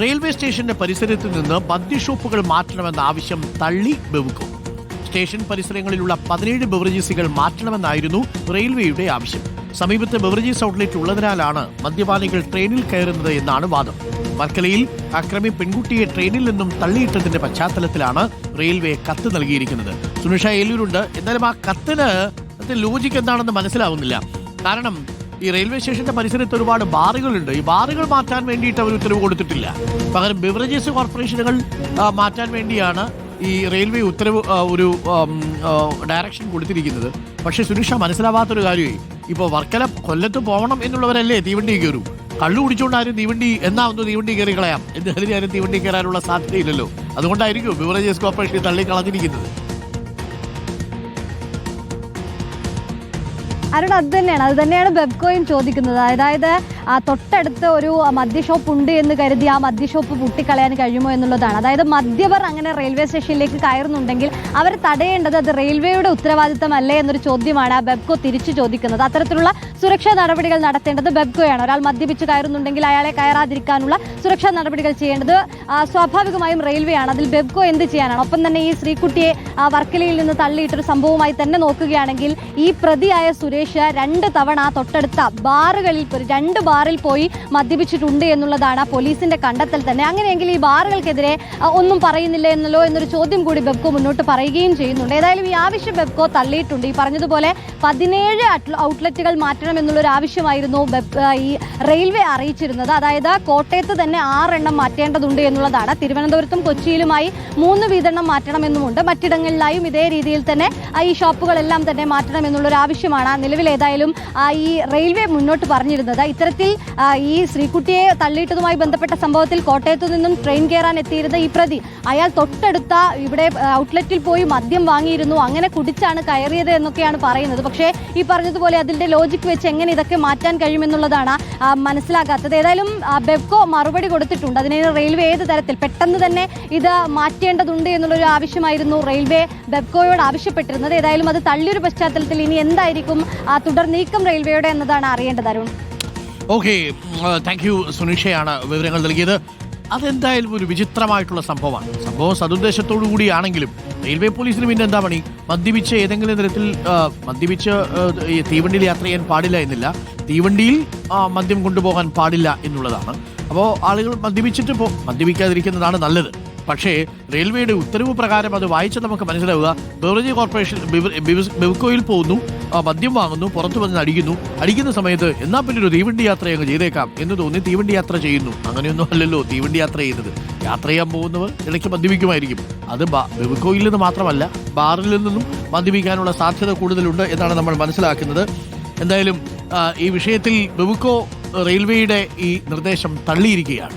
Railway സ്റ്റേഷന്റെ പരിസരത്ത് നിന്ന് മദ്യഷോപ്പുകൾ മാറ്റണമെന്ന ആവശ്യം തള്ളി ബെവ്കോ. സ്റ്റേഷൻ പരിസരങ്ങളിലുള്ള 17 ബെവറേജസുകൾ മാറ്റണമെന്നായിരുന്നു റെയിൽവേയുടെ ആവശ്യം. സമീപത്ത് ബെവറേജസ് ഔട്ട്ലെറ്റ് ഉള്ളതിനാലാണ് മദ്യപാനികൾ ട്രെയിനിൽ കയറുന്നത് എന്നാണ് വാദം. വർക്കലയിൽ അക്രമി പെൺകുട്ടിയെ ട്രെയിനിൽ നിന്നും തള്ളിയിട്ടതിന്റെ പശ്ചാത്തലത്തിലാണ് റെയിൽവേ കത്ത് നൽകിയിരിക്കുന്നത്. സുനിഷ ഏലൂരുണ്ട്. എന്നാലും ആ കത്തിന് ലോജിക്ക് എന്താണെന്ന് മനസ്സിലാവുന്നില്ല. കാരണം ഈ റെയിൽവേ സ്റ്റേഷന്റെ പരിസരത്ത് ഒരുപാട് ബാറുകളുണ്ട്. ഈ ബാറുകൾ മാറ്റാൻ വേണ്ടിയിട്ട് അവർ ഉത്തരവ് കൊടുത്തിട്ടില്ല. പകരം ബിവറേജസ് കോർപ്പറേഷനുകൾ മാറ്റാൻ വേണ്ടിയാണ് ഈ റെയിൽവേ ഉത്തരവ് ഒരു ഡയറക്ഷൻ കൊടുത്തിരിക്കുന്നത്. പക്ഷേ സുനിഷ മനസ്സിലാവാത്തൊരു കാര്യമായി, ഇപ്പോൾ വർക്കല കൊല്ലത്ത് പോകണം എന്നുള്ളവരല്ലേ തീവണ്ടി കയറൂ. കള്ളു കുടിച്ചുകൊണ്ടാരും തീവണ്ടി തീവണ്ടി കയറി കളയാം എന്ന് കരുതി ആരും തീവണ്ടി കയറാനുള്ള സാധ്യതയില്ലല്ലോ. അതുകൊണ്ടായിരിക്കും ബിവറേജസ് കോർപ്പറേഷൻ തള്ളിക്കളഞ്ഞിരിക്കുന്നത്. അരുൺ, അത് തന്നെയാണ് ബെവ്കോയും ചോദിക്കുന്നത്. അതായത് തൊട്ടടുത്ത് ഒരു മദ്യഷോപ്പ് ഉണ്ട് എന്ന് കരുതി ആ മദ്യഷോപ്പ് പൂട്ടിക്കളയാൻ കഴിയുമോ എന്നുള്ളതാണ്. അതായത് മദ്യപർ അങ്ങനെ റെയിൽവേ സ്റ്റേഷനിലേക്ക് കയറുന്നുണ്ടെങ്കിൽ അവർ തടയേണ്ടത് അത് റെയിൽവേയുടെ ഉത്തരവാദിത്തമല്ലേ എന്നൊരു ചോദ്യമാണ് ബെവ്കോ തിരിച്ചു ചോദിക്കുന്നത്. അത്തരത്തിലുള്ള സുരക്ഷാ നടപടികൾ നടത്തേണ്ടത് ബെവ്കോയാണ്. ഒരാൾ മദ്യപിച്ച് കയറുന്നുണ്ടെങ്കിൽ അയാളെ കയറാതിരിക്കാനുള്ള സുരക്ഷാ നടപടികൾ ചെയ്യേണ്ടത് സ്വാഭാവികമായും റെയിൽവേ ആണ്. അതിൽ ബെവ്കോ എന്ത് ചെയ്യാനാണ്? ഒപ്പം തന്നെ ഈ ശ്രീകുട്ടിയെ വർക്കലയിൽ നിന്ന് തള്ളിയിട്ടൊരു സംഭവമായി തന്നെ നോക്കുകയാണെങ്കിൽ ഈ പ്രതിയായ സുരേഷ് 2 തവണ തൊട്ടടുത്ത ബാറുകളിൽ 2 ബാറിൽ പോയി മദ്യപിച്ചിട്ടുണ്ട് എന്നുള്ളതാണ് പോലീസിന്റെ കണ്ടെത്തൽ തന്നെ. അങ്ങനെയെങ്കിൽ ഈ ബാറുകൾക്കെതിരെ ഒന്നും പറയുന്നില്ല എന്നൊരു ചോദ്യം കൂടി ബെവ്കോ മുന്നോട്ട് പറയുകയും ചെയ്യുന്നുണ്ട്. ഏതായാലും ഈ ആവശ്യം ബെവ്കോ തള്ളിയിട്ടുണ്ട്. ഈ പറഞ്ഞതുപോലെ 17 ഔട്ട്ലെറ്റുകൾ മാറ്റണം എന്നുള്ളൊരു ആവശ്യമായിരുന്നു ഈ റെയിൽവേ അറിയിച്ചിരുന്നത്. അതായത് കോട്ടയത്ത് തന്നെ 6 എണ്ണം മാറ്റേണ്ടതുണ്ട് എന്നുള്ളതാണ്. തിരുവനന്തപുരത്തും കൊച്ചിയിലുമായി 3 വീതെണ്ണം മാറ്റണമെന്നുമുണ്ട്. മറ്റിടങ്ങളിലായും ഇതേ രീതിയിൽ തന്നെ ഈ ഷോപ്പുകളെല്ലാം തന്നെ മാറ്റണം എന്നുള്ളൊരു ആവശ്യമാണ് നിലവിൽ ഏതായാലും ഈ റെയിൽവേ മുന്നോട്ട് പറഞ്ഞിരുന്നത്. ഇത്തരത്തിൽ ഈ ശ്രീകുട്ടിയെ തള്ളിയിട്ടതുമായി ബന്ധപ്പെട്ട സംഭവത്തിൽ കോട്ടയത്തു നിന്നും ട്രെയിൻ കയറാൻ എത്തിയിരുന്ന ഈ പ്രതി അയാൾ തൊട്ടടുത്ത ഇവിടെ ഔട്ട്ലെറ്റിൽ പോയി മദ്യം വാങ്ങിയിരുന്നു, അങ്ങനെ കുടിച്ചാണ് കയറിയത് എന്നൊക്കെയാണ് പറയുന്നത്. പക്ഷേ ഈ പറഞ്ഞതുപോലെ അതിന്റെ ലോജിക്ക് വെച്ച് എങ്ങനെ ഇതൊക്കെ മാറ്റാൻ കഴിയുമെന്നുള്ളതാണ് മനസ്സിലാകാത്തത്. ഏതായാലും ബെവ്കോ മറുപടി കൊടുത്തിട്ടുണ്ട്. അതിന് റെയിൽവേ ഏത് തരത്തിൽ പെട്ടെന്ന് തന്നെ ഇത് മാറ്റേണ്ടതുണ്ട് എന്നുള്ളൊരു ആവശ്യമായിരുന്നു റെയിൽവേ ബെവ്കോയോട് ആവശ്യപ്പെട്ടിരുന്നത്. ഏതായാലും അത് തള്ളിയൊരു പശ്ചാത്തലത്തിൽ ഇനി എന്തായിരിക്കും തുടർ നീക്കം റെയിൽവേയുടെ എന്നതാണ് അറിയേണ്ടത്. Arun, okay, thank you. സുനിഷയാണ് വിവരങ്ങൾ നൽകിയത്. അതെന്തായാലും ഒരു വിചിത്രമായിട്ടുള്ള സംഭവമാണ്. സംഭവം സതുദ്ദേശത്തോടു കൂടിയാണെങ്കിലും റെയിൽവേ പോലീസിന് പിന്നെ എന്താ പണി? മദ്യപിച്ച് ഏതെങ്കിലും തരത്തിൽ മദ്യപിച്ച് തീവണ്ടിയിൽ യാത്ര ചെയ്യാൻ പാടില്ല എന്നില്ല, തീവണ്ടിയിൽ മദ്യം കൊണ്ടുപോകാൻ പാടില്ല എന്നുള്ളതാണ്. അപ്പോൾ ആളുകൾ മദ്യപിക്കാതിരിക്കുന്നതാണ് നല്ലത്. പക്ഷേ റെയിൽവേയുടെ ഉത്തരവ് പ്രകാരം അത് വായിച്ച് നമുക്ക് മനസ്സിലാവുക, ബെവറേജ് കോർപ്പറേഷൻ ബെവ്കോയിൽ പോകുന്നു, മദ്യം വാങ്ങുന്നു, പുറത്തു വന്ന് അടിക്കുന്ന സമയത്ത് എന്നാൽ പിന്നെ ഒരു തീവണ്ടി യാത്ര അങ്ങ് ചെയ്തേക്കാം എന്ന് തോന്നി തീവണ്ടി യാത്ര ചെയ്യുന്നു. അങ്ങനെയൊന്നും അല്ലല്ലോ തീവണ്ടി യാത്ര ചെയ്യുന്നത്. യാത്ര ചെയ്യാൻ പോകുന്നവർ ഇടയ്ക്ക് മദ്യപിക്കുമായിരിക്കും. അത് ബെവ്കോയിൽ നിന്ന് മാത്രമല്ല, ബാറിൽ നിന്നും മദ്യപിക്കാനുള്ള സാധ്യത കൂടുതലുണ്ട് എന്നാണ് നമ്മൾ മനസ്സിലാക്കുന്നത്. എന്തായാലും ഈ വിഷയത്തിൽ ബെവ്കോ റെയിൽവേയുടെ ഈ നിർദ്ദേശം തള്ളിയിരിക്കുകയാണ്.